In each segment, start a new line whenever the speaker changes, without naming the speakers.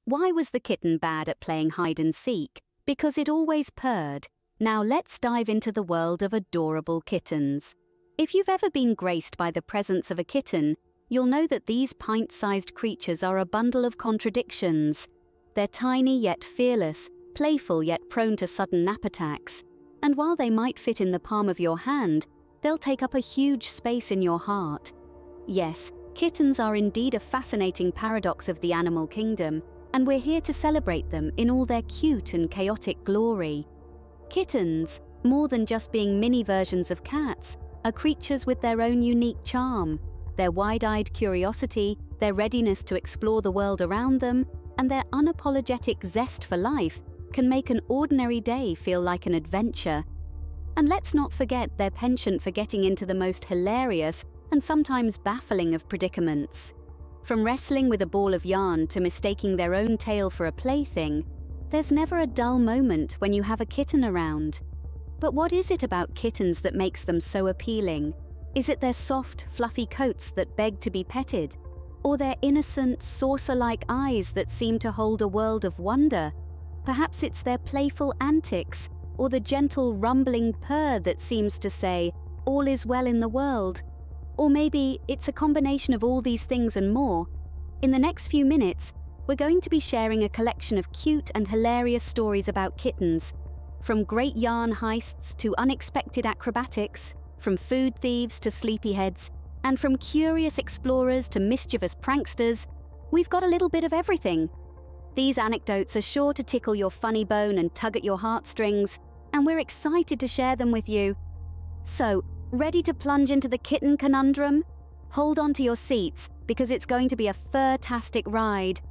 Why was the kitten bad at playing hide and seek? Because it always purred. Now let's dive into the world of adorable kittens. If you've ever been graced by the presence of a kitten, you'll know that these pint-sized creatures are a bundle of contradictions. They're tiny yet fearless, playful yet prone to sudden nap attacks. And while they might fit in the palm of your hand, they'll take up a huge space in your heart. Yes, kittens are indeed a fascinating paradox of the animal kingdom, and we're here to celebrate them in all their cute and chaotic glory. Kittens, more than just being mini versions of cats, are creatures with their own unique charm. Their wide-eyed curiosity, their readiness to explore the world around them, and their unapologetic zest for life can make an ordinary day feel like an adventure. And let's not forget their penchant for getting into the most hilarious and sometimes baffling of predicaments. From wrestling with a ball of yarn to mistaking their own tail for a plaything, there's never a dull moment when you have a kitten around. But what is it about kittens that makes them so appealing? Is it their soft, fluffy coats that beg to be petted? Or their innocent, saucer-like eyes that seem to hold a world of wonder? Perhaps it's their playful antics, or the gentle rumbling purr that seems to say, "All is well in the world." Or maybe it's a combination of all these things and more. In the next few minutes, we're going to be sharing a collection of cute and hilarious stories about kittens. From great yarn heists to unexpected acrobatics, from food thieves to sleepyheads, and from curious explorers to mischievous pranksters, we've got a little bit of everything. These anecdotes are sure to tickle your funny bone and tug at your heartstrings, and we're excited to share them with you. So, ready to plunge into the kitten conundrum? Hold on to your seats, because it's going to be a fur-tastic ride.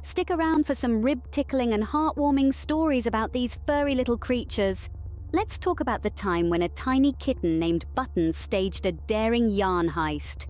Stick around for some rib-tickling and heartwarming stories about these furry little creatures. Let's talk about the time when a tiny kitten named Buttons staged a daring yarn heist.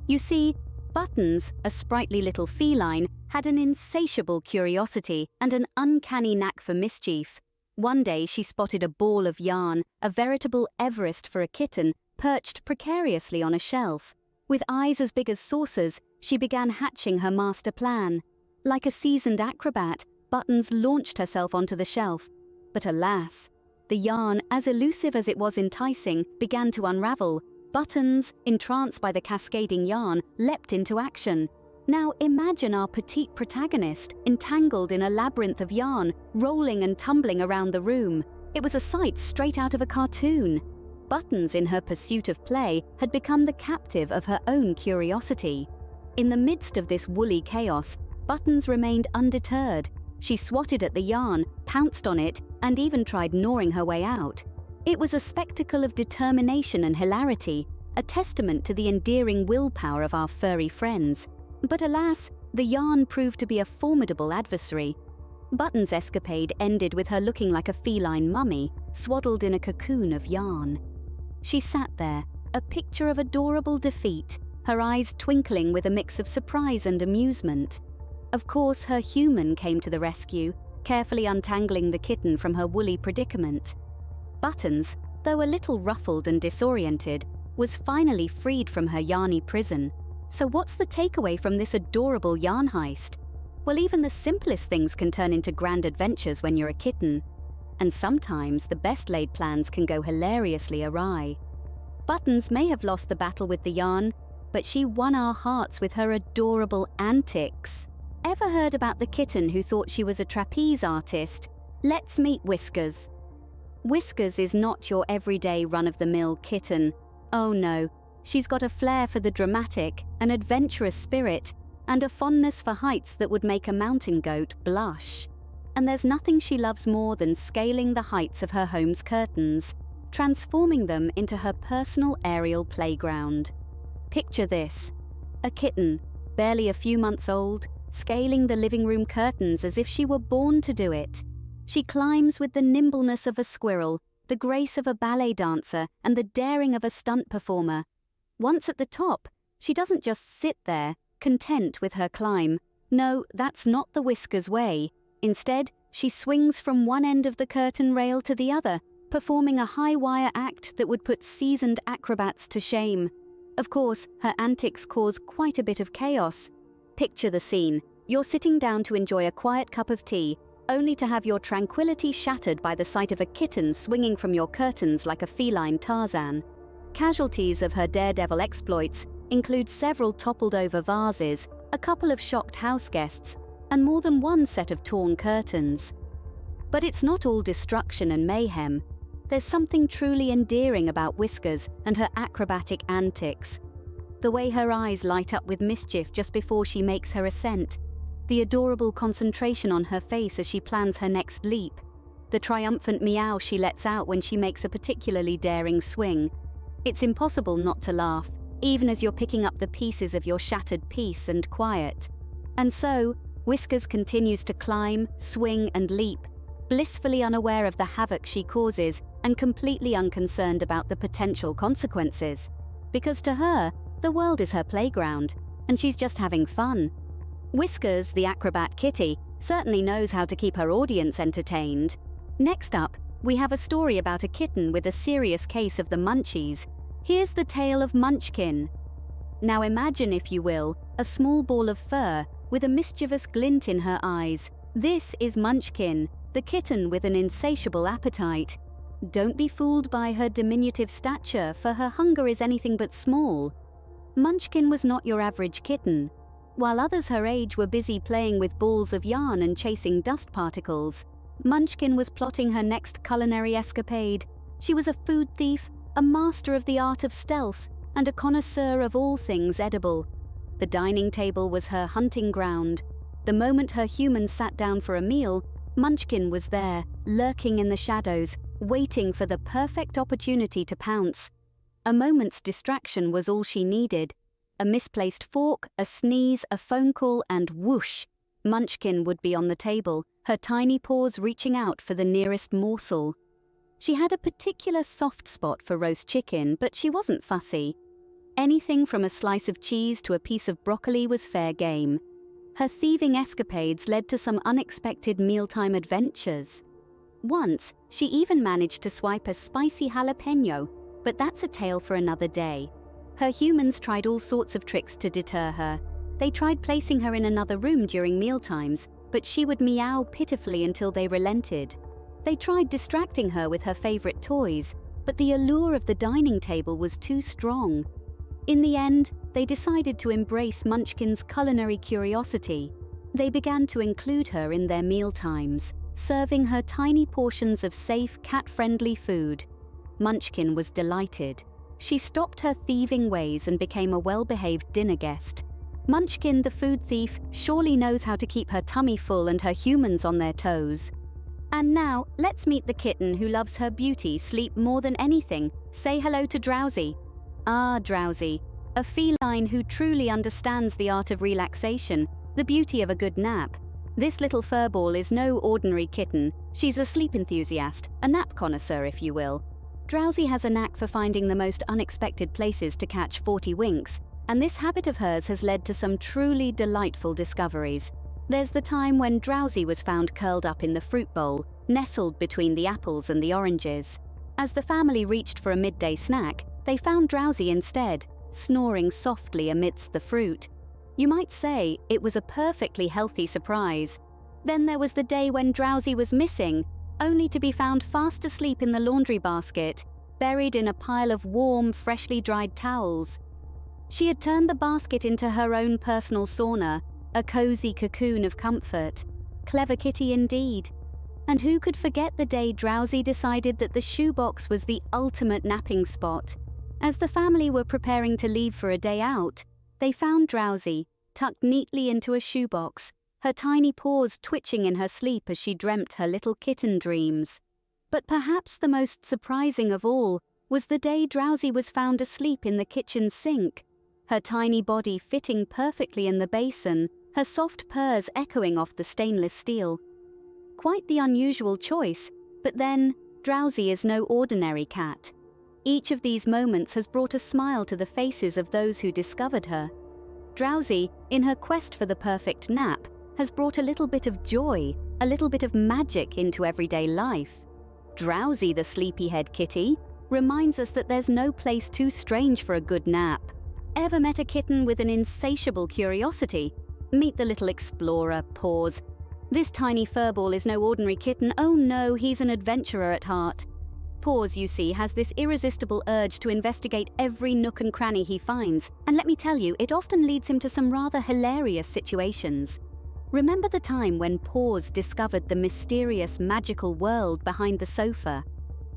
You see, Buttons, a sprightly little feline, had an insatiable curiosity and an uncanny knack for mischief. One day she spotted a ball of yarn, a veritable Everest for a kitten, perched precariously on a shelf. With eyes as big as saucers, she began hatching her master plan. Like a seasoned acrobat, Buttons launched herself onto the shelf. But alas, the yarn, as elusive as it was enticing, began to unravel. Buttons, entranced by the cascading yarn, leapt into action. Now imagine our petite protagonist, entangled in a labyrinth of yarn, rolling and tumbling around the room. It was a sight straight out of a cartoon. Buttons, in her pursuit of play, had become the captive of her own curiosity. In the midst of this woolly chaos, Buttons remained undeterred. She swatted at the yarn, pounced on it, and even tried gnawing her way out. It was a spectacle of determination and hilarity, a testament to the endearing willpower of our furry friends. But alas, the yarn proved to be a formidable adversary. Buttons' escapade ended with her looking like a feline mummy, swaddled in a cocoon of yarn. She sat there, a picture of adorable defeat, her eyes twinkling with a mix of surprise and amusement. Of course, her human came to the rescue, carefully untangling the kitten from her woolly predicament. Buttons, though a little ruffled and disoriented, was finally freed from her yarny prison. So what's the takeaway from this adorable yarn heist? Well, even the simplest things can turn into grand adventures when you're a kitten. And sometimes the best-laid plans can go hilariously awry. Buttons may have lost the battle with the yarn, but she won our hearts with her adorable antics. Ever heard about the kitten who thought she was a trapeze artist? Let's meet Whiskers. Whiskers is not your everyday run-of-the-mill kitten. Oh no, she's got a flair for the dramatic, an adventurous spirit, and a fondness for heights that would make a mountain goat blush. And there's nothing she loves more than scaling the heights of her home's curtains, transforming them into her personal aerial playground. Picture this: a kitten, barely a few months old, scaling the living room curtains as if she were born to do it. She climbs with the nimbleness of a squirrel, the grace of a ballet dancer, and the daring of a stunt performer. Once at the top, she doesn't just sit there, content with her climb. No, that's not the Whiskers way. Instead, she swings from one end of the curtain rail to the other, performing a high-wire act that would put seasoned acrobats to shame. Of course, her antics cause quite a bit of chaos. Picture the scene. You're sitting down to enjoy a quiet cup of tea, only to have your tranquility shattered by the sight of a kitten swinging from your curtains like a feline Tarzan. Casualties of her daredevil exploits include several toppled-over vases, a couple of shocked houseguests, and more than one set of torn curtains. But it's not all destruction and mayhem. There's something truly endearing about Whiskers and her acrobatic antics. The way her eyes light up with mischief just before she makes her ascent, the adorable concentration on her face as she plans her next leap, the triumphant meow she lets out when she makes a particularly daring swing. It's impossible not to laugh, even as you're picking up the pieces of your shattered peace and quiet. And so, Whiskers continues to climb, swing, and leap, blissfully unaware of the havoc she causes and completely unconcerned about the potential consequences. Because to her, the world is her playground, and she's just having fun. Whiskers, the acrobat kitty, certainly knows how to keep her audience entertained. Next up, we have a story about a kitten with a serious case of the munchies. Here's the tale of Munchkin. Now imagine, if you will, a small ball of fur with a mischievous glint in her eyes. This is Munchkin, the kitten with an insatiable appetite. Don't be fooled by her diminutive stature, for her hunger is anything but small. Munchkin was not your average kitten. While others her age were busy playing with balls of yarn and chasing dust particles, Munchkin was plotting her next culinary escapade. She was a food thief, a master of the art of stealth, and a connoisseur of all things edible. The dining table was her hunting ground. The moment her humans sat down for a meal, Munchkin was there, lurking in the shadows, waiting for the perfect opportunity to pounce. A moment's distraction was all she needed. A misplaced fork, a sneeze, a phone call, and whoosh! Munchkin would be on the table, her tiny paws reaching out for the nearest morsel. She had a particular soft spot for roast chicken, but she wasn't fussy. Anything from a slice of cheese to a piece of broccoli was fair game. Her thieving escapades led to some unexpected mealtime adventures. Once, she even managed to swipe a spicy jalapeno, but that's a tale for another day. Her humans tried all sorts of tricks to deter her. They tried placing her in another room during mealtimes, but she would meow pitifully until they relented. They tried distracting her with her favorite toys, but the allure of the dining table was too strong. In the end, they decided to embrace Munchkin's culinary curiosity. They began to include her in their mealtimes, serving her tiny portions of safe, cat-friendly food. Munchkin was delighted. She stopped her thieving ways and became a well-behaved dinner guest. Munchkin, the food thief, surely knows how to keep her tummy full and her humans on their toes. And now, let's meet the kitten who loves her beauty sleep more than anything. Say hello to Drowsy. Ah, Drowsy, a feline who truly understands the art of relaxation, the beauty of a good nap. This little furball is no ordinary kitten. She's a sleep enthusiast, a nap connoisseur, if you will. Drowsy has a knack for finding the most unexpected places to catch 40 winks, and this habit of hers has led to some truly delightful discoveries. There's the time when Drowsy was found curled up in the fruit bowl, nestled between the apples and the oranges. As the family reached for a midday snack, they found Drowsy instead, snoring softly amidst the fruit. You might say it was a perfectly healthy surprise. Then there was the day when Drowsy was missing, only to be found fast asleep in the laundry basket, buried in a pile of warm, freshly dried towels. She had turned the basket into her own personal sauna, a cozy cocoon of comfort. Clever kitty indeed. And who could forget the day Drowsy decided that the shoebox was the ultimate napping spot? As the family were preparing to leave for a day out, they found Drowsy, tucked neatly into a shoebox, her tiny paws twitching in her sleep as she dreamt her little kitten dreams. But perhaps the most surprising of all was the day Drowsy was found asleep in the kitchen sink, her tiny body fitting perfectly in the basin, her soft purrs echoing off the stainless steel. Quite the unusual choice, but then, Drowsy is no ordinary cat. Each of these moments has brought a smile to the faces of those who discovered her. Drowsy, in her quest for the perfect nap, has brought a little bit of joy, a little bit of magic into everyday life. Drowsy, the sleepyhead kitty, reminds us that there's no place too strange for a good nap. Ever met a kitten with an insatiable curiosity? Meet the little explorer, Paws. This tiny furball is no ordinary kitten. Oh no, he's an adventurer at heart. Paws, you see, has this irresistible urge to investigate every nook and cranny he finds, and let me tell you, it often leads him to some rather hilarious situations. Remember the time when Paws discovered the mysterious, magical world behind the sofa?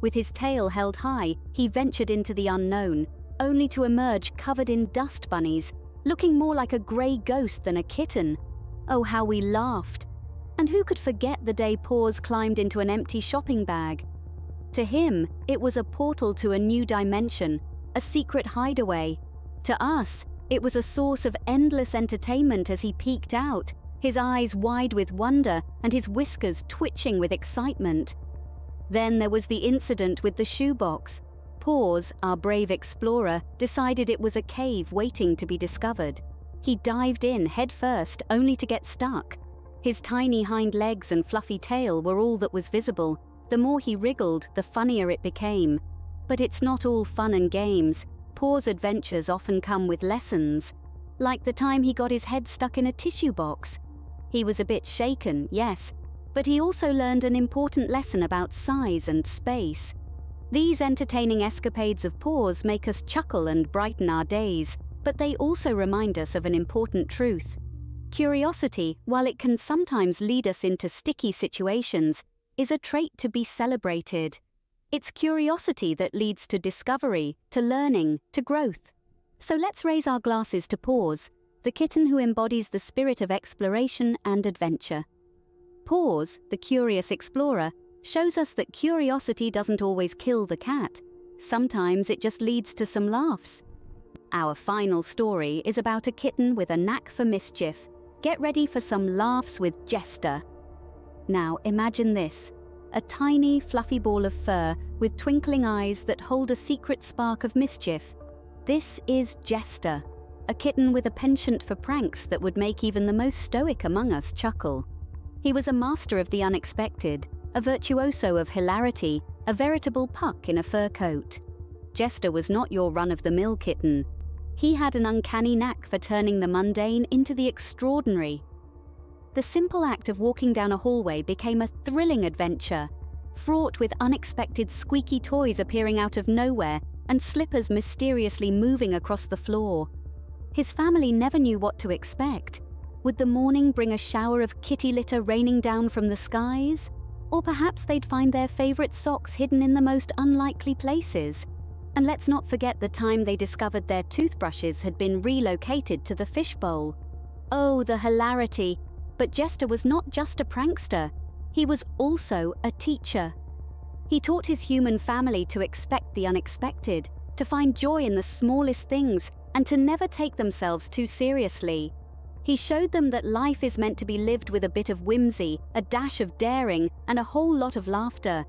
With his tail held high, he ventured into the unknown, only to emerge covered in dust bunnies, looking more like a grey ghost than a kitten. Oh, how we laughed! And who could forget the day Paws climbed into an empty shopping bag? To him, it was a portal to a new dimension, a secret hideaway. To us, it was a source of endless entertainment as he peeked out, his eyes wide with wonder and his whiskers twitching with excitement. Then there was the incident with the shoebox. Paws, our brave explorer, decided it was a cave waiting to be discovered. He dived in head first, only to get stuck. His tiny hind legs and fluffy tail were all that was visible. The more he wriggled, the funnier it became. But it's not all fun and games. Paws' adventures often come with lessons. Like the time he got his head stuck in a tissue box. He was a bit shaken, yes, but he also learned an important lesson about size and space. These entertaining escapades of Paws make us chuckle and brighten our days, but they also remind us of an important truth. Curiosity, while it can sometimes lead us into sticky situations, is a trait to be celebrated. It's curiosity that leads to discovery, to learning, to growth. So let's raise our glasses to Paws, the kitten who embodies the spirit of exploration and adventure. Paws, the curious explorer, shows us that curiosity doesn't always kill the cat. Sometimes it just leads to some laughs. Our final story is about a kitten with a knack for mischief. Get ready for some laughs with Jester. Now imagine this, a tiny fluffy ball of fur with twinkling eyes that hold a secret spark of mischief. This is Jester, a kitten with a penchant for pranks that would make even the most stoic among us chuckle. He was a master of the unexpected, a virtuoso of hilarity, a veritable puck in a fur coat. Jester was not your run-of-the-mill kitten. He had an uncanny knack for turning the mundane into the extraordinary. The simple act of walking down a hallway became a thrilling adventure, fraught with unexpected squeaky toys appearing out of nowhere and slippers mysteriously moving across the floor. His family never knew what to expect. Would the morning bring a shower of kitty litter raining down from the skies? Or perhaps they'd find their favorite socks hidden in the most unlikely places. And let's not forget the time they discovered their toothbrushes had been relocated to the fishbowl. Oh, the hilarity! But Jester was not just a prankster. He was also a teacher. He taught his human family to expect the unexpected, to find joy in the smallest things, and to never take themselves too seriously. He showed them that life is meant to be lived with a bit of whimsy, a dash of daring, and a whole lot of laughter.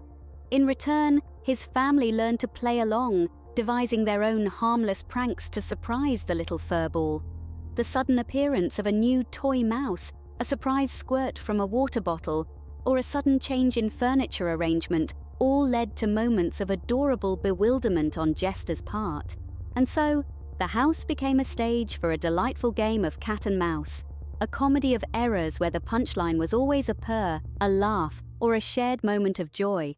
In return, his family learned to play along, devising their own harmless pranks to surprise the little furball. The sudden appearance of a new toy mouse, a surprise squirt from a water bottle, or a sudden change in furniture arrangement all led to moments of adorable bewilderment on Jester's part. And so, the house became a stage for a delightful game of cat and mouse, a comedy of errors where the punchline was always a purr, a laugh, or a shared moment of joy.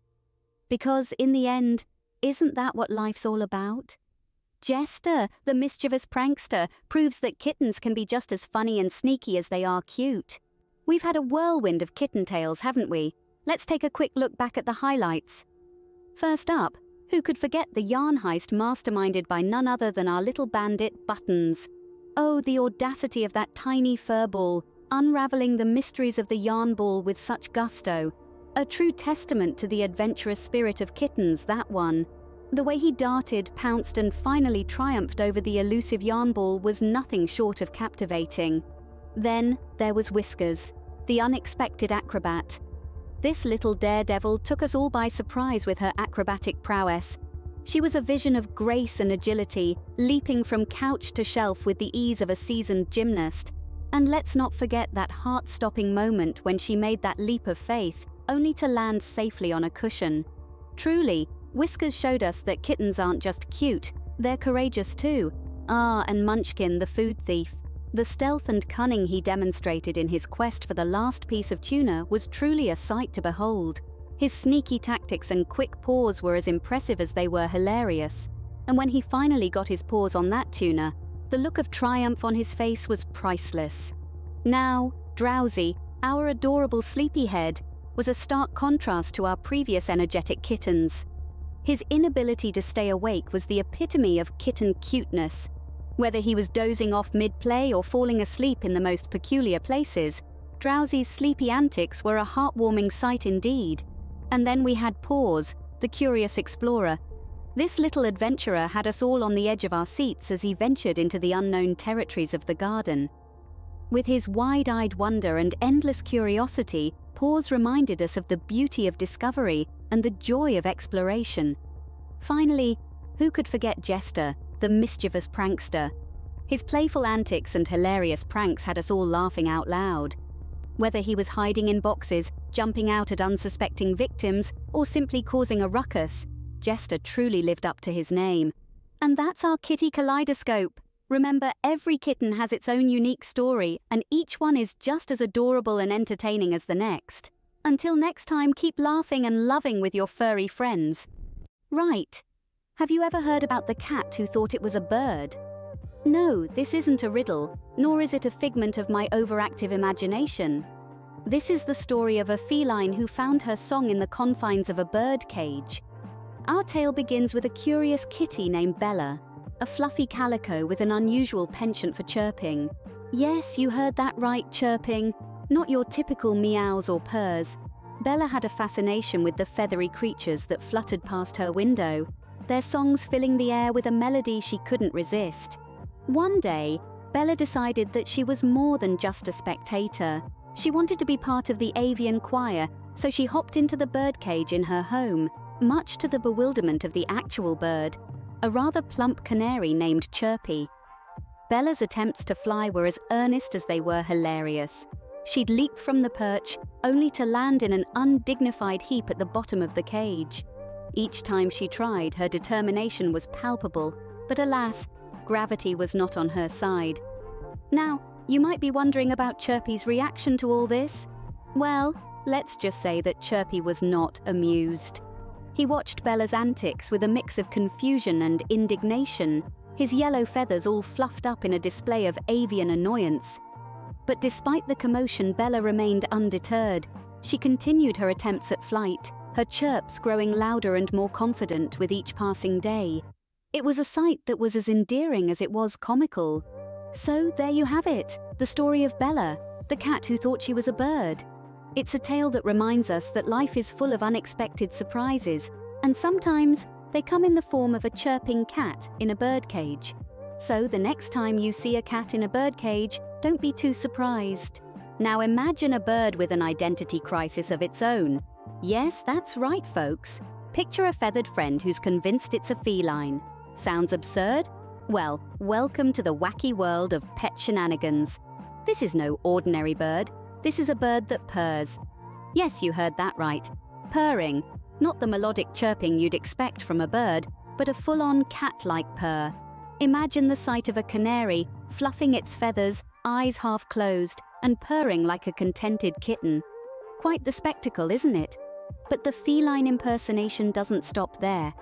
Because, in the end, isn't that what life's all about? Jester, the mischievous prankster, proves that kittens can be just as funny and sneaky as they are cute. We've had a whirlwind of kitten tales, haven't we? Let's take a quick look back at the highlights. First up, who could forget the yarn heist masterminded by none other than our little bandit, Buttons? Oh, the audacity of that tiny furball, unraveling the mysteries of the yarn ball with such gusto. A true testament to the adventurous spirit of Kittens, that one. The way he darted, pounced, and finally triumphed over the elusive yarn ball was nothing short of captivating. Then there was Whiskers, the unexpected acrobat. This little daredevil took us all by surprise with her acrobatic prowess. She was a vision of grace and agility, leaping from couch to shelf with the ease of a seasoned gymnast. And let's not forget that heart-stopping moment when she made that leap of faith, only to land safely on a cushion. Truly, Whiskers showed us that kittens aren't just cute, they're courageous too. Ah, and Munchkin, the food thief. The stealth and cunning he demonstrated in his quest for the last piece of tuna was truly a sight to behold. His sneaky tactics and quick paws were as impressive as they were hilarious. And when he finally got his paws on that tuna, the look of triumph on his face was priceless. Now, Drowsy, our adorable sleepyhead, was a stark contrast to our previous energetic kittens. His inability to stay awake was the epitome of kitten cuteness. Whether he was dozing off mid-play or falling asleep in the most peculiar places, Drowsy's sleepy antics were a heartwarming sight indeed. And then we had Paws, the curious explorer. This little adventurer had us all on the edge of our seats as he ventured into the unknown territories of the garden. With his wide-eyed wonder and endless curiosity, Paws reminded us of the beauty of discovery and the joy of exploration. Finally, who could forget Jester, the mischievous prankster? His playful antics and hilarious pranks had us all laughing out loud. Whether he was hiding in boxes, jumping out at unsuspecting victims, or simply causing a ruckus, Jester truly lived up to his name. And that's our kitty kaleidoscope. Remember, every kitten has its own unique story, and each one is just as adorable and entertaining as the next. Until next time, keep laughing and loving with your furry friends. Right. Have you ever heard about the cat who thought it was a bird? No, this isn't a riddle, nor is it a figment of my overactive imagination. This is the story of a feline who found her song in the confines of a bird cage. Our tale begins with a curious kitty named Bella, a fluffy calico with an unusual penchant for chirping. Yes, you heard that right, chirping. Not your typical meows or purrs. Bella had a fascination with the feathery creatures that fluttered past her window, their songs filling the air with a melody she couldn't resist. One day, Bella decided that she was more than just a spectator. She wanted to be part of the avian choir, so she hopped into the birdcage in her home, much to the bewilderment of the actual bird, a rather plump canary named Chirpy. Bella's attempts to fly were as earnest as they were hilarious. She'd leap from the perch, only to land in an undignified heap at the bottom of the cage. Each time she tried, her determination was palpable, but alas, gravity was not on her side. Now, you might be wondering about Chirpy's reaction to all this. Well, let's just say that Chirpy was not amused. He watched Bella's antics with a mix of confusion and indignation, his yellow feathers all fluffed up in a display of avian annoyance. But despite the commotion, Bella remained undeterred. She continued her attempts at flight, her chirps growing louder and more confident with each passing day. It was a sight that was as endearing as it was comical. So there you have it, the story of Bella, the cat who thought she was a bird. It's a tale that reminds us that life is full of unexpected surprises, and sometimes they come in the form of a chirping cat in a birdcage. So the next time you see a cat in a birdcage, don't be too surprised. Now imagine a bird with an identity crisis of its own. Yes, that's right, folks. Picture a feathered friend who's convinced it's a feline. Sounds absurd? Well, welcome to the wacky world of pet shenanigans. This is no ordinary bird. This is a bird that purrs. Yes, you heard that right. Purring. Not the melodic chirping you'd expect from a bird, but a full-on cat-like purr. Imagine the sight of a canary, fluffing its feathers, eyes half closed, and purring like a contented kitten. Quite the spectacle, isn't it? But the feline impersonation doesn't stop there.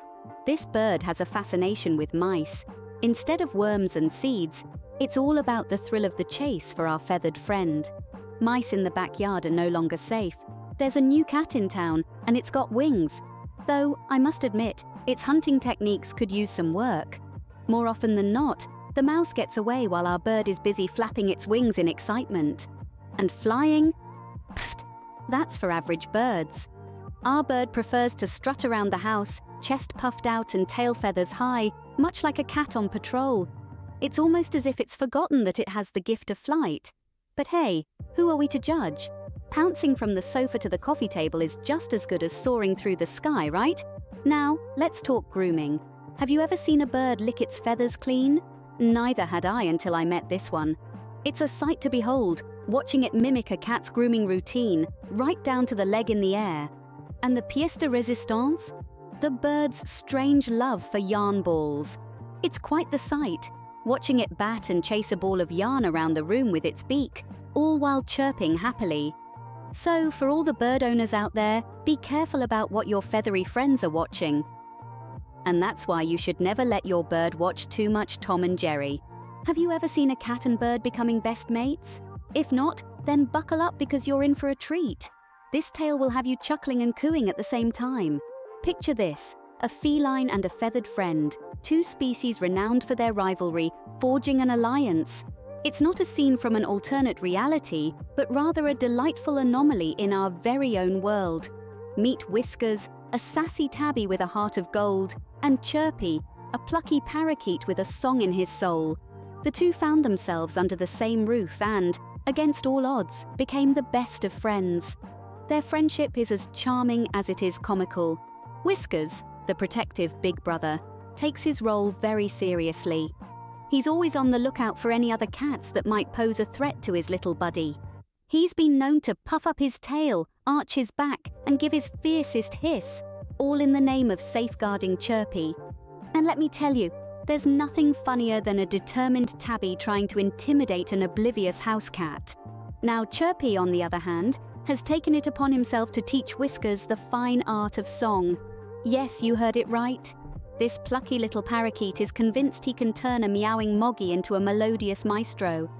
This bird has a fascination with mice. Instead of worms and seeds, it's all about the thrill of the chase for our feathered friend. Mice in the backyard are no longer safe. There's a new cat in town, and it's got wings. Though, I must admit, its hunting techniques could use some work. More often than not, the mouse gets away while our bird is busy flapping its wings in excitement. And flying? Pfft, that's for average birds. Our bird prefers to strut around the house, chest puffed out and tail feathers high, much like a cat on patrol. It's almost as if it's forgotten that it has the gift of flight. But hey, who are we to judge? Pouncing from the sofa to the coffee table is just as good as soaring through the sky, right? Now, let's talk grooming. Have you ever seen a bird lick its feathers clean? Neither had I until I met this one. It's a sight to behold, watching it mimic a cat's grooming routine, right down to the leg in the air. And the pièce de résistance? The bird's strange love for yarn balls. It's quite the sight. watching it bat and chase a ball of yarn around the room with its beak, all while chirping happily. So, for all the bird owners out there, be careful about what your feathery friends are watching. And that's why you should never let your bird watch too much Tom and Jerry. Have you ever seen a cat and bird becoming best mates? If not, then buckle up because you're in for a treat. This tale will have you chuckling and cooing at the same time. Picture this, a feline and a feathered friend, two species renowned for their rivalry, forging an alliance. It's not a scene from an alternate reality, but rather a delightful anomaly in our very own world. Meet Whiskers, a sassy tabby with a heart of gold, and Chirpy, a plucky parakeet with a song in his soul. The two found themselves under the same roof and, against all odds, became the best of friends. Their friendship is as charming as it is comical. Whiskers, the protective big brother, takes his role very seriously. He's always on the lookout for any other cats that might pose a threat to his little buddy. He's been known to puff up his tail, arch his back, and give his fiercest hiss, all in the name of safeguarding Chirpy. And let me tell you, there's nothing funnier than a determined tabby trying to intimidate an oblivious house cat. Now Chirpy, on the other hand, has taken it upon himself to teach Whiskers the fine art of song. Yes, you heard it right. This plucky little parakeet is convinced he can turn a meowing moggy into a melodious maestro.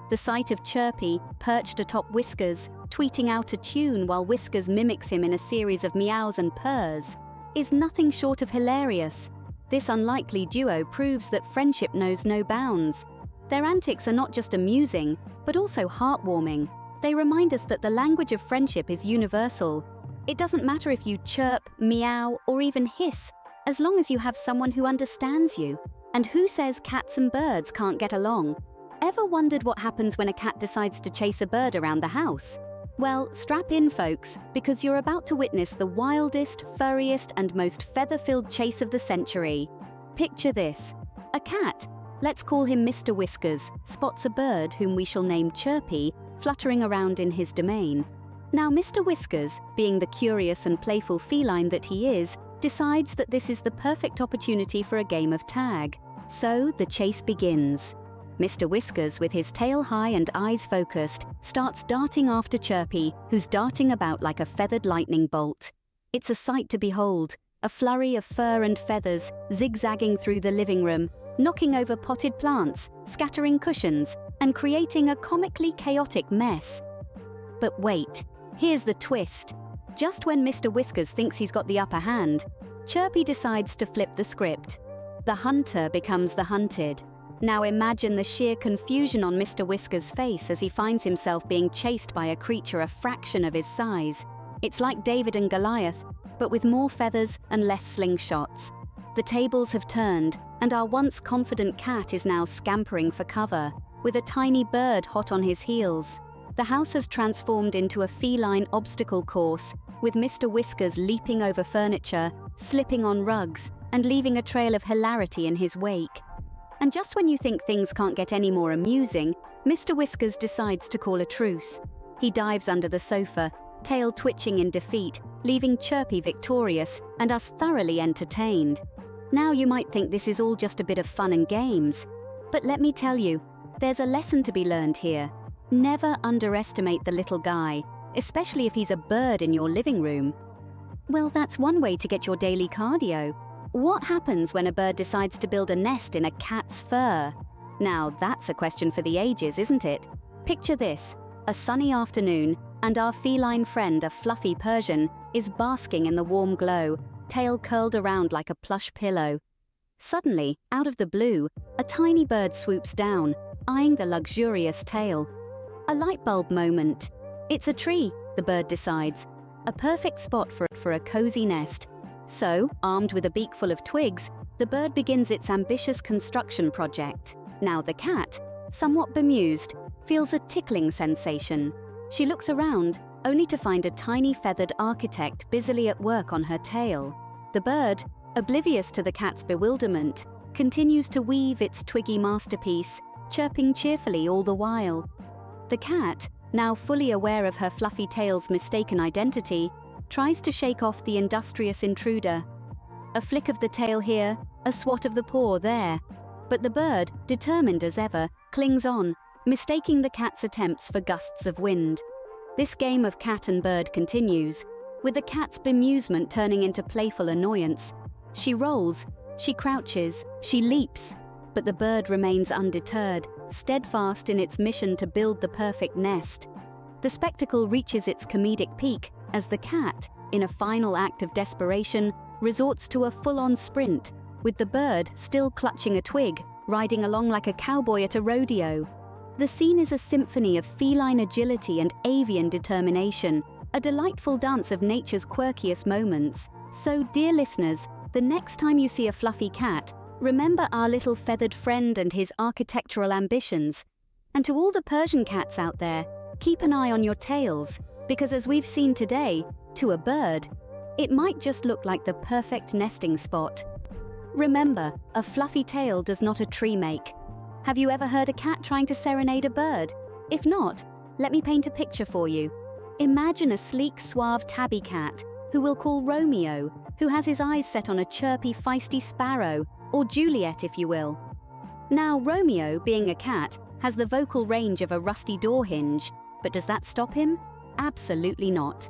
The sight of Chirpy, perched atop Whiskers, tweeting out a tune while Whiskers mimics him in a series of meows and purrs, is nothing short of hilarious. This unlikely duo proves that friendship knows no bounds. Their antics are not just amusing, but also heartwarming. They remind us that the language of friendship is universal. It doesn't matter if you chirp, meow, or even hiss, as long as you have someone who understands you. And who says cats and birds can't get along? Ever wondered what happens when a cat decides to chase a bird around the house? Well, strap in, folks, because you're about to witness the wildest, furriest, and most feather-filled chase of the century. Picture this. A cat, let's call him Mr. Whiskers, spots a bird whom we shall name Chirpy, fluttering around in his domain. Now, Mr. Whiskers, being the curious and playful feline that he is, decides that this is the perfect opportunity for a game of tag. So, the chase begins. Mr. Whiskers, with his tail high and eyes focused, starts darting after Chirpy, who's darting about like a feathered lightning bolt. It's a sight to behold, a flurry of fur and feathers zigzagging through the living room, knocking over potted plants, scattering cushions, and creating a comically chaotic mess. But wait, here's the twist. Just when Mr. Whiskers thinks he's got the upper hand, Chirpy decides to flip the script. The hunter becomes the hunted. Now imagine the sheer confusion on Mr. Whiskers' face as he finds himself being chased by a creature a fraction of his size. It's like David and Goliath, but with more feathers and less slingshots. The tables have turned, and our once confident cat is now scampering for cover, with a tiny bird hot on his heels. The house has transformed into a feline obstacle course, with Mr. Whiskers leaping over furniture, slipping on rugs, and leaving a trail of hilarity in his wake. And just when you think things can't get any more amusing, Mr. Whiskers decides to call a truce. He dives under the sofa, tail twitching in defeat, leaving Chirpy victorious and us thoroughly entertained. Now you might think this is all just a bit of fun and games, but let me tell you, there's a lesson to be learned here. Never underestimate the little guy, especially if he's a bird in your living room. Well, that's one way to get your daily cardio. What happens when a bird decides to build a nest in a cat's fur? Now, that's a question for the ages, isn't it? Picture this, a sunny afternoon, and our feline friend, a fluffy Persian, is basking in the warm glow, tail curled around like a plush pillow. Suddenly, out of the blue, a tiny bird swoops down, eyeing the luxurious tail. A light bulb moment. It's a tree, the bird decides. A perfect spot for a cozy nest. So, armed with a beak full of twigs, the bird begins its ambitious construction project. Now the cat, somewhat bemused, feels a tickling sensation. She looks around, only to find a tiny feathered architect busily at work on her tail. The bird, oblivious to the cat's bewilderment, continues to weave its twiggy masterpiece, chirping cheerfully all the while. The cat, now fully aware of her fluffy tail's mistaken identity, tries to shake off the industrious intruder. A flick of the tail here, a swat of the paw there. But the bird, determined as ever, clings on, mistaking the cat's attempts for gusts of wind. This game of cat and bird continues, with the cat's bemusement turning into playful annoyance. She rolls, she crouches, she leaps, but the bird remains undeterred, steadfast in its mission to build the perfect nest. The spectacle reaches its comedic peak as the cat, in a final act of desperation, resorts to a full-on sprint, with the bird still clutching a twig, riding along like a cowboy at a rodeo. The scene is a symphony of feline agility and avian determination, a delightful dance of nature's quirkiest moments. So, dear listeners, the next time you see a fluffy cat, remember our little feathered friend and his architectural ambitions. And to all the Persian cats out there, keep an eye on your tails, because as we've seen today, to a bird, it might just look like the perfect nesting spot. Remember, a fluffy tail does not a tree make. Have you ever heard a cat trying to serenade a bird? If not, let me paint a picture for you. Imagine a sleek, suave tabby cat who we'll call Romeo, who has his eyes set on a chirpy, feisty sparrow, or Juliet if you will. Now, Romeo, being a cat, has the vocal range of a rusty door hinge, but does that stop him? Absolutely not.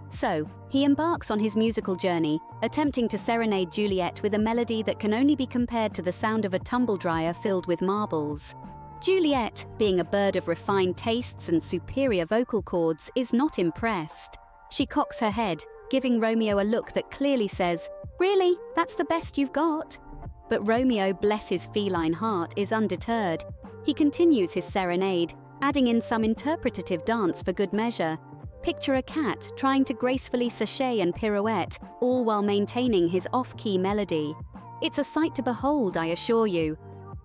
So, he embarks on his musical journey, attempting to serenade Juliet with a melody that can only be compared to the sound of a tumble dryer filled with marbles. Juliet, being a bird of refined tastes and superior vocal cords, is not impressed. She cocks her head, giving Romeo a look that clearly says, "Really? That's the best you've got?" But Romeo, bless his feline heart, is undeterred. He continues his serenade, adding in some interpretative dance for good measure. Picture a cat trying to gracefully sashay and pirouette, all while maintaining his off-key melody. It's a sight to behold, I assure you.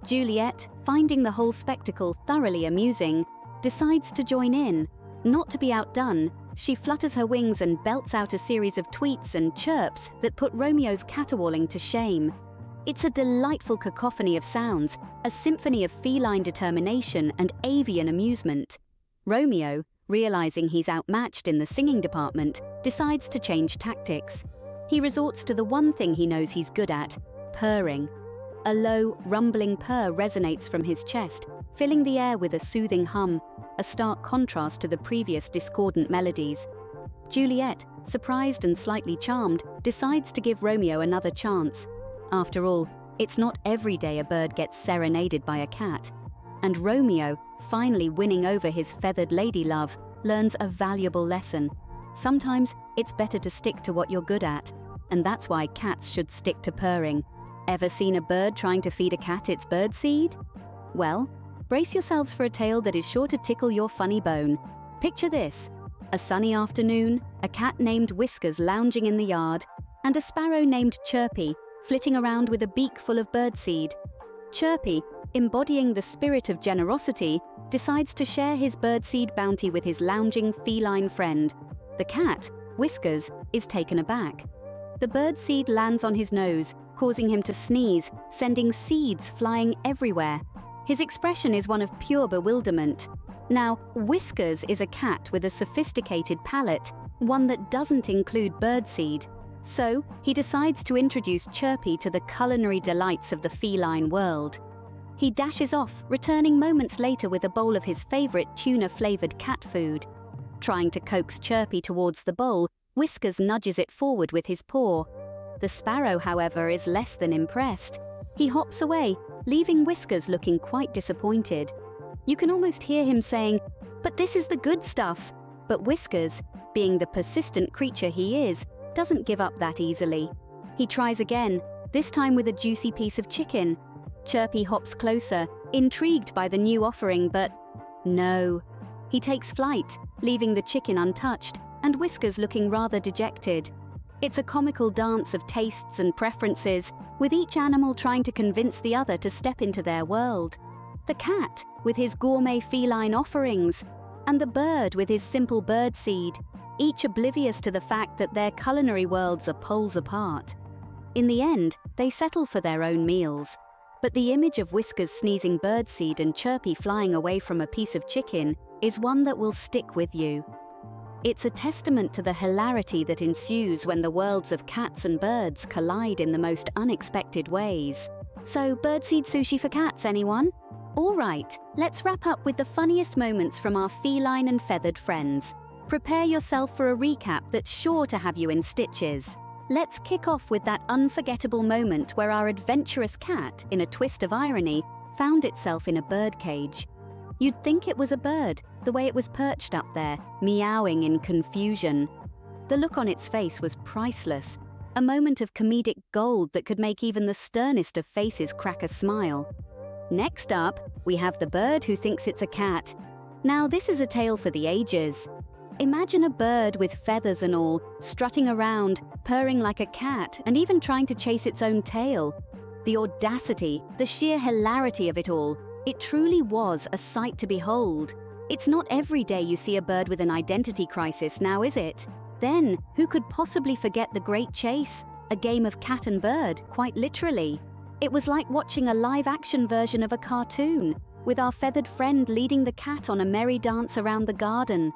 Juliet, finding the whole spectacle thoroughly amusing, decides to join in. Not to be outdone, she flutters her wings and belts out a series of tweets and chirps that put Romeo's caterwauling to shame. It's a delightful cacophony of sounds, a symphony of feline determination and avian amusement. Romeo, realizing he's outmatched in the singing department, decides to change tactics. He resorts to the one thing he knows he's good at, purring. A low, rumbling purr resonates from his chest, filling the air with a soothing hum, a stark contrast to the previous discordant melodies. Juliet, surprised and slightly charmed, decides to give Romeo another chance. After all, it's not every day a bird gets serenaded by a cat. And Romeo, finally winning over his feathered lady love, learns a valuable lesson. Sometimes it's better to stick to what you're good at, and that's why cats should stick to purring. Ever seen a bird trying to feed a cat its birdseed? Well, brace yourselves for a tale that is sure to tickle your funny bone. Picture this: a sunny afternoon, a cat named Whiskers lounging in the yard, and a sparrow named Chirpy flitting around with a beak full of birdseed. Chirpy, embodying the spirit of generosity, decides to share his birdseed bounty with his lounging feline friend. The cat, Whiskers, is taken aback. The birdseed lands on his nose, causing him to sneeze, sending seeds flying everywhere. His expression is one of pure bewilderment. Now, Whiskers is a cat with a sophisticated palate, one that doesn't include birdseed. So, he decides to introduce Chirpy to the culinary delights of the feline world. He dashes off, returning moments later with a bowl of his favorite tuna-flavored cat food. Trying to coax Chirpy towards the bowl, Whiskers nudges it forward with his paw. The sparrow, however, is less than impressed. He hops away, leaving Whiskers looking quite disappointed. You can almost hear him saying, "But this is the good stuff." But Whiskers, being the persistent creature he is, doesn't give up that easily. He tries again, this time with a juicy piece of chicken. Chirpy hops closer, intrigued by the new offering, but no. He takes flight, leaving the chicken untouched, and Whiskers looking rather dejected. It's a comical dance of tastes and preferences, with each animal trying to convince the other to step into their world. The cat, with his gourmet feline offerings, and the bird with his simple birdseed, each oblivious to the fact that their culinary worlds are poles apart. In the end, they settle for their own meals. But the image of Whiskers sneezing birdseed and Chirpy flying away from a piece of chicken is one that will stick with you. It's a testament to the hilarity that ensues when the worlds of cats and birds collide in the most unexpected ways. So, birdseed sushi for cats, anyone? All right, let's wrap up with the funniest moments from our feline and feathered friends. Prepare yourself for a recap that's sure to have you in stitches. Let's kick off with that unforgettable moment where our adventurous cat, in a twist of irony, found itself in a birdcage. You'd think it was a bird, the way it was perched up there, meowing in confusion. The look on its face was priceless, a moment of comedic gold that could make even the sternest of faces crack a smile. Next up, we have the bird who thinks it's a cat. Now, this is a tale for the ages. Imagine a bird with feathers and all, strutting around, purring like a cat, and even trying to chase its own tail. The audacity, the sheer hilarity of it all, it truly was a sight to behold. It's not every day you see a bird with an identity crisis now, is it? Then, who could possibly forget the Great Chase? A game of cat and bird, quite literally. It was like watching a live-action version of a cartoon, with our feathered friend leading the cat on a merry dance around the garden.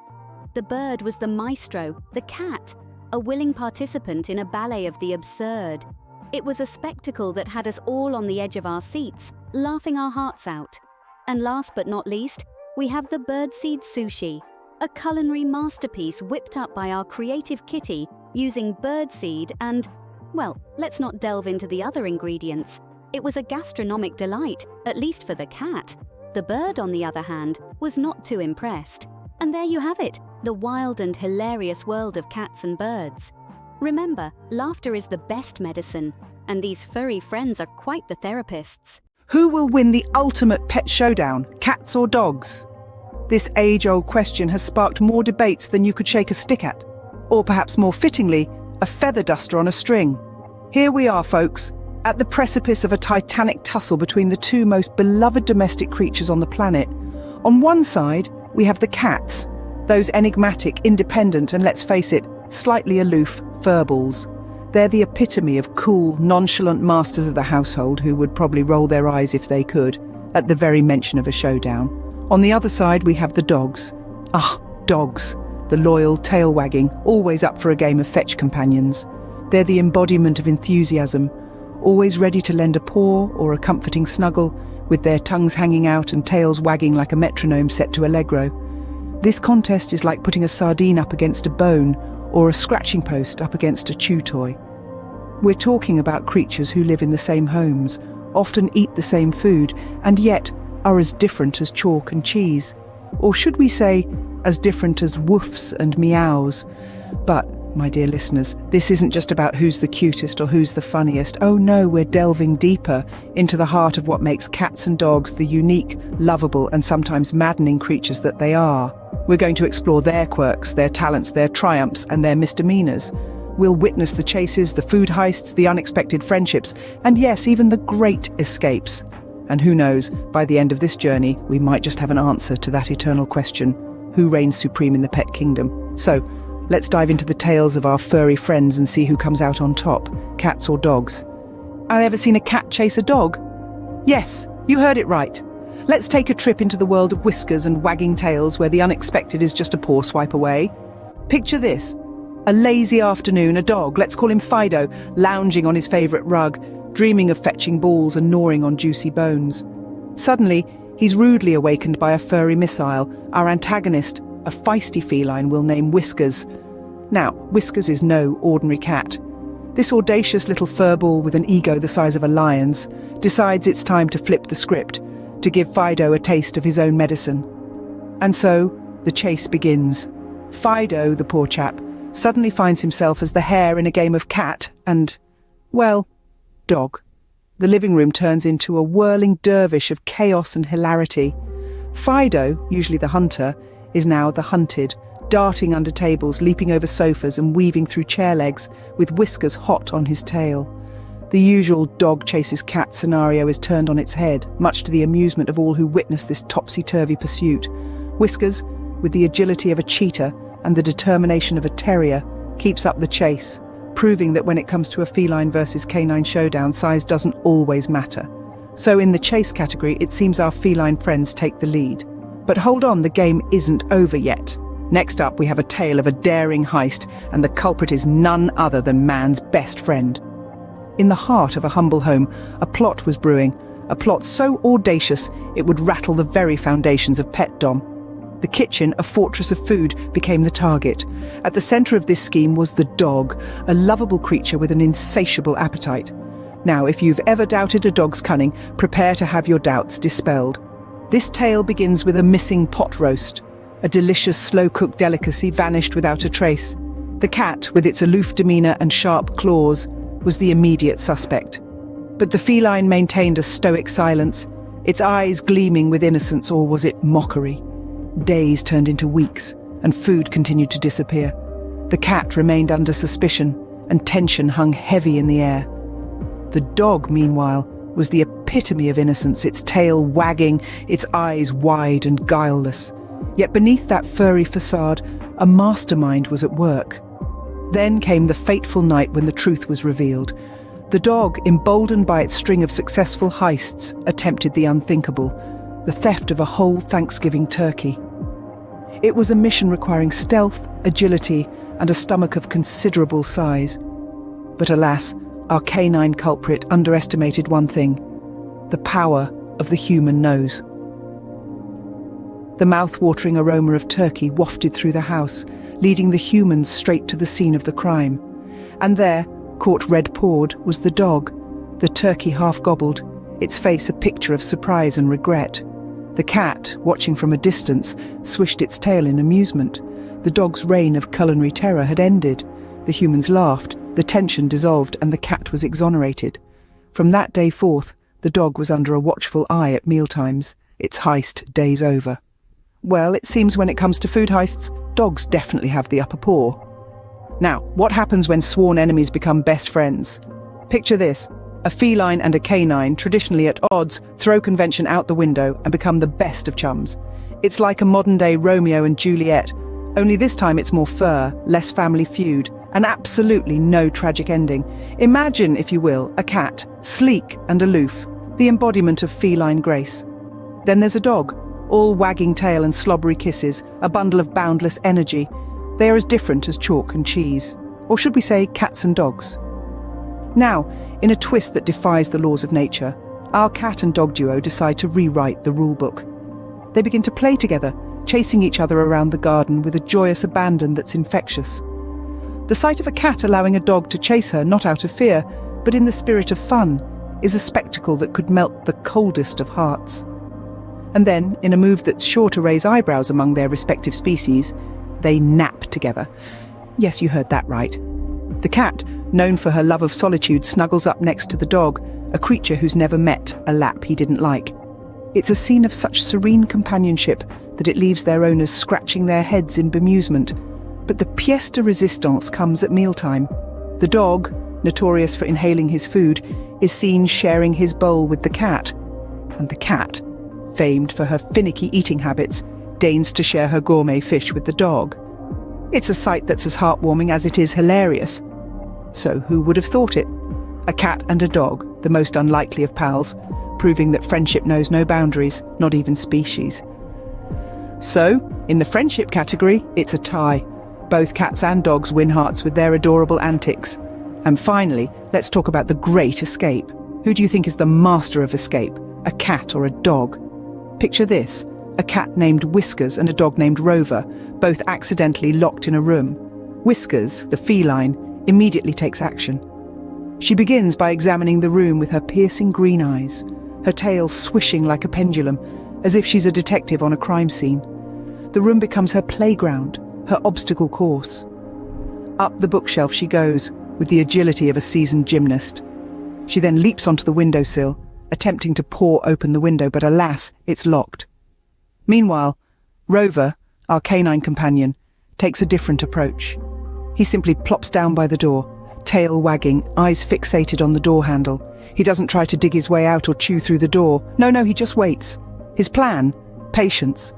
The bird was the maestro, the cat, a willing participant in a ballet of the absurd. It was a spectacle that had us all on the edge of our seats, laughing our hearts out. And last but not least, we have the birdseed sushi, a culinary masterpiece whipped up by our creative kitty using birdseed and, well, let's not delve into the other ingredients. It was a gastronomic delight, at least for the cat. The bird, on the other hand, was not too impressed. And there you have it, the wild and hilarious world of cats and birds. Remember, laughter is the best medicine, and these furry friends are quite the therapists.
Who will win the ultimate pet showdown, cats or dogs? This age-old question has sparked more debates than you could shake a stick at. Or perhaps more fittingly, a feather duster on a string. Here we are, folks, at the precipice of a titanic tussle between the two most beloved domestic creatures on the planet. On one side, we have the cats, those enigmatic, independent, and let's face it, slightly aloof furballs. They're the epitome of cool, nonchalant masters of the household who would probably roll their eyes if they could, at the very mention of a showdown. On the other side, we have the dogs. Ah, dogs. The loyal, tail-wagging, always up for a game of fetch companions. They're the embodiment of enthusiasm, always ready to lend a paw or a comforting snuggle, with their tongues hanging out and tails wagging like a metronome set to allegro. This contest is like putting a sardine up against a bone or a scratching post up against a chew toy. We're talking about creatures who live in the same homes, often eat the same food, and yet are as different as chalk and cheese. Or should we say, as different as woofs and meows. But, my dear listeners, this isn't just about who's the cutest or who's the funniest. Oh no, we're delving deeper into the heart of what makes cats and dogs the unique, lovable, and sometimes maddening creatures that they are. We're going to explore their quirks, their talents, their triumphs, and their misdemeanors. We'll witness the chases, the food heists, the unexpected friendships, and yes, even the great escapes. And who knows, by the end of this journey, we might just have an answer to that eternal question: who reigns supreme in the pet kingdom? So, let's dive into the tales of our furry friends and see who comes out on top, cats or dogs. Have you ever seen a cat chase a dog? Yes, you heard it right. Let's take a trip into the world of whiskers and wagging tails where the unexpected is just a paw swipe away. Picture this: a lazy afternoon, a dog, let's call him Fido, lounging on his favourite rug, dreaming of fetching balls and gnawing on juicy bones. Suddenly, he's rudely awakened by a furry missile. Our antagonist, a feisty feline we'll name Whiskers. Now, Whiskers is no ordinary cat. This audacious little furball with an ego the size of a lion's decides it's time to flip the script, to give Fido a taste of his own medicine. And so, the chase begins. Fido, the poor chap, suddenly finds himself as the hare in a game of cat and, well, dog. The living room turns into a whirling dervish of chaos and hilarity. Fido, usually the hunter, is now the hunted, darting under tables, leaping over sofas and weaving through chair legs, with Whiskers hot on his tail. The usual dog chases cat scenario is turned on its head, much to the amusement of all who witness this topsy-turvy pursuit. Whiskers, with the agility of a cheetah and the determination of a terrier, keeps up the chase, proving that when it comes to a feline versus canine showdown, size doesn't always matter. So in the chase category, it seems our feline friends take the lead. But hold on, the game isn't over yet. Next up, we have a tale of a daring heist, and the culprit is none other than man's best friend. In the heart of a humble home, a plot was brewing, a plot so audacious it would rattle the very foundations of petdom. The kitchen, a fortress of food, became the target. At the centre of this scheme was the dog, a lovable creature with an insatiable appetite. Now, if you've ever doubted a dog's cunning, prepare to have your doubts dispelled. This tale begins with a missing pot roast. A delicious slow-cooked delicacy vanished without a trace. The cat, with its aloof demeanour and sharp claws, was the immediate suspect. But the feline maintained a stoic silence, its eyes gleaming with innocence, or was it mockery? Days turned into weeks, and food continued to disappear. The cat remained under suspicion, and tension hung heavy in the air. The dog, meanwhile, was the epitome of innocence, its tail wagging, its eyes wide and guileless. Yet beneath that furry facade, a mastermind was at work. Then came the fateful night when the truth was revealed. The dog, emboldened by its string of successful heists, attempted the unthinkable, the theft of a whole Thanksgiving turkey. It was a mission requiring stealth, agility, and a stomach of considerable size. But alas, our canine culprit underestimated one thing: the power of the human nose. The mouth-watering aroma of turkey wafted through the house, leading the humans straight to the scene of the crime. And there, caught red-pawed, was the dog, the turkey half-gobbled, its face a picture of surprise and regret. The cat, watching from a distance, swished its tail in amusement. The dog's reign of culinary terror had ended. The humans laughed, the tension dissolved, and the cat was exonerated. From that day forth, the dog was under a watchful eye at mealtimes, its heist days over. Well, it seems when it comes to food heists, dogs definitely have the upper paw. Now, what happens when sworn enemies become best friends? Picture this: a feline and a canine, traditionally at odds, throw convention out the window and become the best of chums. It's like a modern-day Romeo and Juliet, only this time it's more fur, less family feud, and absolutely no tragic ending. Imagine, if you will, a cat, sleek and aloof, the embodiment of feline grace. Then there's a dog, all wagging tail and slobbery kisses, a bundle of boundless energy. They are as different as chalk and cheese. Or should we say cats and dogs? Now, in a twist that defies the laws of nature, our cat and dog duo decide to rewrite the rulebook. They begin to play together, chasing each other around the garden with a joyous abandon that's infectious. The sight of a cat allowing a dog to chase her, not out of fear, but in the spirit of fun, is a spectacle that could melt the coldest of hearts. And then, in a move that's sure to raise eyebrows among their respective species, they nap together. Yes, you heard that right. The cat, known for her love of solitude, snuggles up next to the dog, a creature who's never met a lap he didn't like. It's a scene of such serene companionship that it leaves their owners scratching their heads in bemusement. But the pièce de résistance comes at mealtime. The dog, notorious for inhaling his food, is seen sharing his bowl with the cat. And the cat, famed for her finicky eating habits, deigns to share her gourmet fish with the dog. It's a sight that's as heartwarming as it is hilarious. So who would have thought it? A cat and a dog, the most unlikely of pals, proving that friendship knows no boundaries, not even species. So, in the friendship category, it's a tie. Both cats and dogs win hearts with their adorable antics. And finally, let's talk about the great escape. Who do you think is the master of escape? A cat or a dog? Picture this: a cat named Whiskers and a dog named Rover, both accidentally locked in a room. Whiskers, the feline, immediately takes action. She begins by examining the room with her piercing green eyes, her tail swishing like a pendulum, as if she's a detective on a crime scene. The room becomes her playground, her obstacle course. Up the bookshelf she goes, with the agility of a seasoned gymnast. She then leaps onto the windowsill, attempting to paw open the window, but alas, it's locked. Meanwhile, Rover, our canine companion, takes a different approach. He simply plops down by the door, tail wagging, eyes fixated on the door handle. He doesn't try to dig his way out or chew through the door. No, he just waits. His plan? Patience.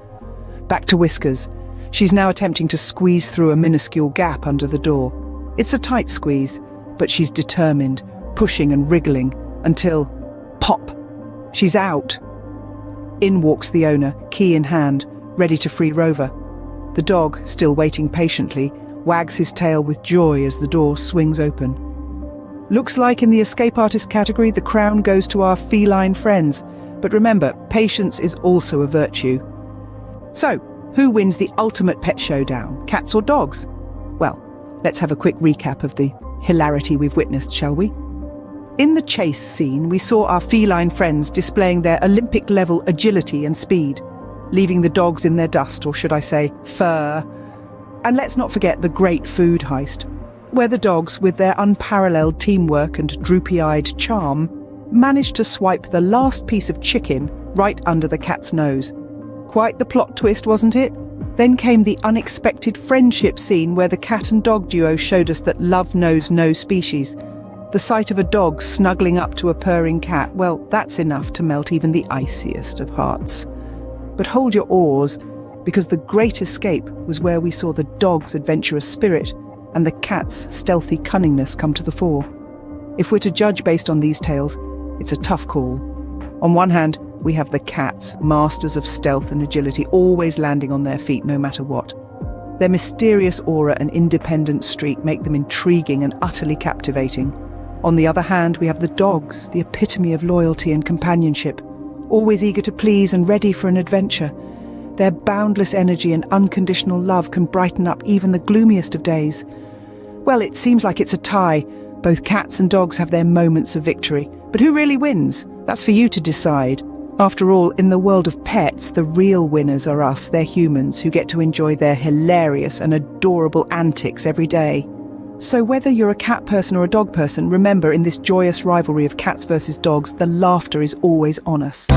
Back to Whiskers. She's now attempting to squeeze through a minuscule gap under the door. It's a tight squeeze, but she's determined, pushing and wriggling, until, pop! She's out. In walks the owner, key in hand, ready to free Rover. The dog, still waiting patiently, wags his tail with joy as the door swings open. Looks like in the escape artist category, the crown goes to our feline friends. But remember, patience is also a virtue. So, who wins the ultimate pet showdown, cats or dogs? Well, let's have a quick recap of the hilarity we've witnessed, shall we? In the chase scene, we saw our feline friends displaying their Olympic-level agility and speed, leaving the dogs in their dust, or should I say, fur. And let's not forget the great food heist, where the dogs, with their unparalleled teamwork and droopy-eyed charm, managed to swipe the last piece of chicken right under the cat's nose. Quite the plot twist, wasn't it? Then came the unexpected friendship scene where the cat and dog duo showed us that love knows no species. The sight of a dog snuggling up to a purring cat, well, that's enough to melt even the iciest of hearts. But hold your oars, because the great escape was where we saw the dog's adventurous spirit and the cat's stealthy cunningness come to the fore. If we're to judge based on these tales, it's a tough call. On one hand, we have the cats, masters of stealth and agility, always landing on their feet no matter what. Their mysterious aura and independent streak make them intriguing and utterly captivating. On the other hand, we have the dogs, the epitome of loyalty and companionship, always eager to please and ready for an adventure. Their boundless energy and unconditional love can brighten up even the gloomiest of days. Well, it seems like it's a tie. Both cats and dogs have their moments of victory. But who really wins? That's for you to decide. After all, in the world of pets, the real winners are us, their humans, who get to enjoy their hilarious and adorable antics every day. So whether you're a cat person or a dog person, remember, in this joyous rivalry of cats versus dogs, the laughter is always on us.